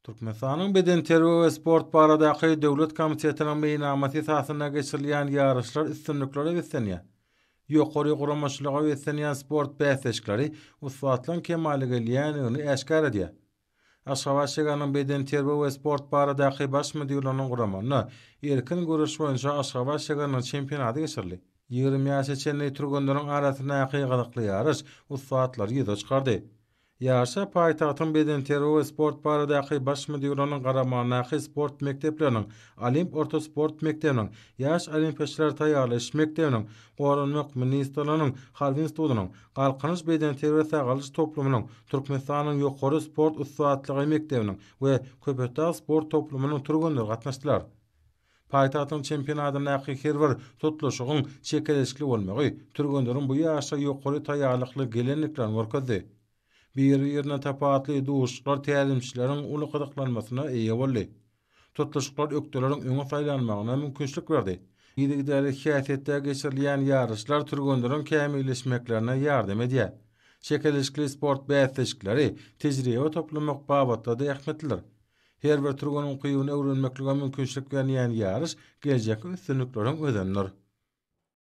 Türkmenistanyň Beden terbiýe we sport baradaky döwlet komitetiniň beýnamaty esasyna geçirilýän ýarışlar üstünlikleri besenýär. Ýokary guramaçylyga besenýän sport bäsleşikleri uswatlaryň kemaly gelýänini eşkär edýär. Aşgabat şeýlenyň beden terbiýe we sport baradaky baş müdürlüğiniň guramagyna erkin görüş boýunça Aşgabat şeýlenyň çempionaty geçirildi. 20 ýaşa çenli turgunlaryň arasyna gydykly ýarış uswatlary ýyza çykardy. Ýaşa paýtagtyň beden terbiýe we sport baradaky baş müdürlüğiniň garamagyna sport mekdepleriniň, Olimp orta sport mekdebiniň, ýaş olimpiýaçylar taýýarlaş mekdebiniň, Gorunlyk ministrliginiň, Halk institutynyň, Galkanyş beden terbiýe sagalaş toplumynyň, Türkmenistanyň ýokary sport uswatlygy mekdebiniň we Köpekdağ sport toplumynyň turgunlary gatnaşdylar. Paýtagtyň çempionatyna her bir tutuluşygyň çekeleşikli bolmagy, turgunlaryň bu ýaşa ýokary taýýarlykly gelenliklerini görkezdi. Bir ýerine tapatly duşlar tälimçileriň uly gydyklanmasyna eýe boldy. Tutuluşlar ökdeleriň öňe saýlanmagyna mümkinçilik berdi. Ýigidäli häsiýetde geçirilýän ýarışlar turgunlaryň kämilleşmeklerine ýardam edýär. Çekeleşikli sport bäsleşikleri tejribe toplamak babatda da ähmetlidir. Her bir turgunyň kyýyny öwrenmeklige mümkinçilik berýän ýarış geljek üstünlikleriň özenler.